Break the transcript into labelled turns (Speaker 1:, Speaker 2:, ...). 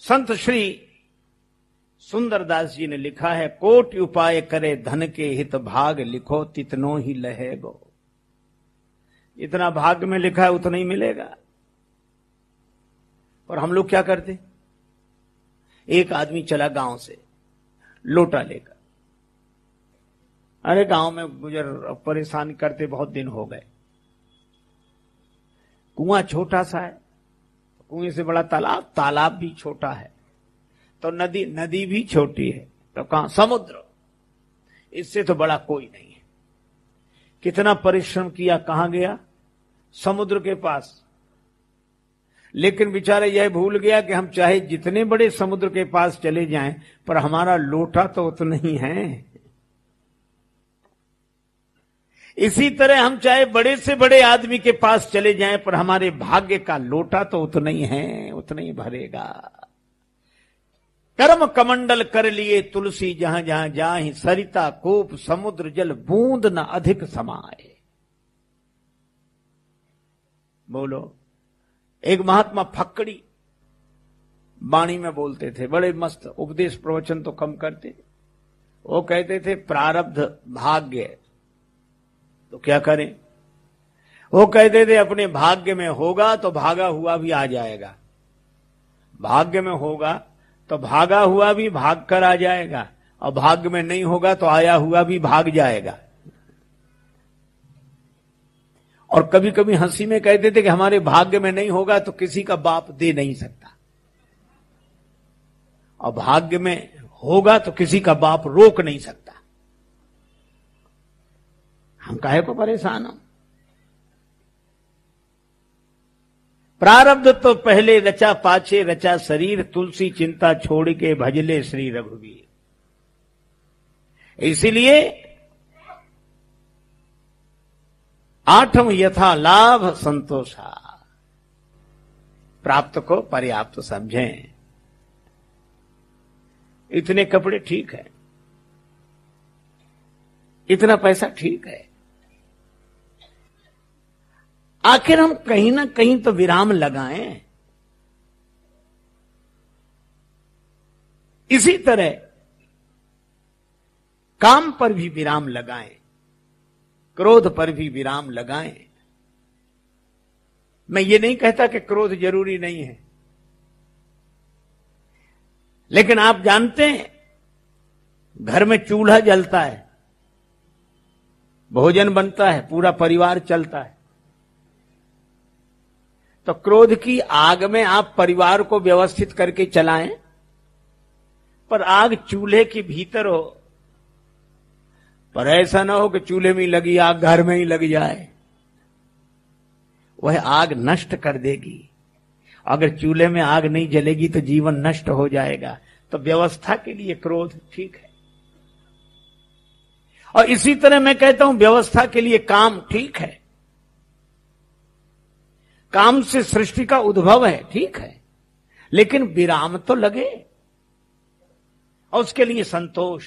Speaker 1: संत श्री सुंदरदास जी ने लिखा है, कोटि उपाय करे धन के हित भाग लिखो तितनो ही लहेगो। इतना भाग में लिखा है उतना ही मिलेगा। और हम लोग क्या करते, एक आदमी चला गांव से लोटा लेकर, अरे गांव में गुजर परेशान करते बहुत दिन हो गए, कुआं छोटा सा है, कुएं से बड़ा तालाब, तालाब भी छोटा है, तो नदी, नदी भी छोटी है, तो कहां समुद्र, इससे तो बड़ा कोई नहीं है। कितना परिश्रम किया, कहां गया, समुद्र के पास। लेकिन बेचारा यह भूल गया कि हम चाहे जितने बड़े समुद्र के पास चले जाएं, पर हमारा लोटा तो उतना ही है। इसी तरह हम चाहे बड़े से बड़े आदमी के पास चले जाएं, पर हमारे भाग्य का लोटा तो उतना ही है, उतना ही भरेगा। कर्म कमंडल कर लिए तुलसी जहां जहां जाहि, सरिता कूप समुद्र जल बूंद न अधिक समाए। बोलो, एक महात्मा फक्कड़ी वाणी में बोलते थे, बड़े मस्त उपदेश प्रवचन तो कम करते। वो कहते थे प्रारब्ध भाग्य, तो क्या करें। वो कहते थे अपने भाग्य में होगा तो भागा हुआ भी आ जाएगा, भाग्य में होगा तो भागा हुआ भी भाग कर आ जाएगा, और भाग्य में नहीं होगा तो आया हुआ भी भाग जाएगा। और कभी कभी हंसी में कहते थे कि हमारे भाग्य में नहीं होगा तो किसी का बाप दे नहीं सकता, और भाग्य में होगा तो किसी का बाप रोक नहीं सकता। हम काहे को परेशान हो। प्रारब्ध तो पहले रचा पाछे रचा शरीर, तुलसी चिंता छोड़ के भजले श्री रघुवीर। इसीलिए आठम यथा लाभ संतोषा, प्राप्त को पर्याप्त समझें। इतने कपड़े ठीक है, इतना पैसा ठीक है, आखिर हम कहीं ना कहीं तो विराम लगाएं। इसी तरह काम पर भी विराम लगाएं, क्रोध पर भी विराम लगाएं। मैं ये नहीं कहता कि क्रोध जरूरी नहीं है, लेकिन आप जानते हैं घर में चूल्हा जलता है, भोजन बनता है, पूरा परिवार चलता है, तो क्रोध की आग में आप परिवार को व्यवस्थित करके चलाएं, पर आग चूल्हे के भीतर हो, पर ऐसा ना हो कि चूल्हे में लगी आग घर में ही लग जाए, वह आग नष्ट कर देगी। अगर चूल्हे में आग नहीं जलेगी तो जीवन नष्ट हो जाएगा। तो व्यवस्था के लिए क्रोध ठीक है, और इसी तरह मैं कहता हूं व्यवस्था के लिए काम ठीक है। काम से सृष्टि का उद्भव है, ठीक है, लेकिन विराम तो लगे, और उसके लिए संतोष।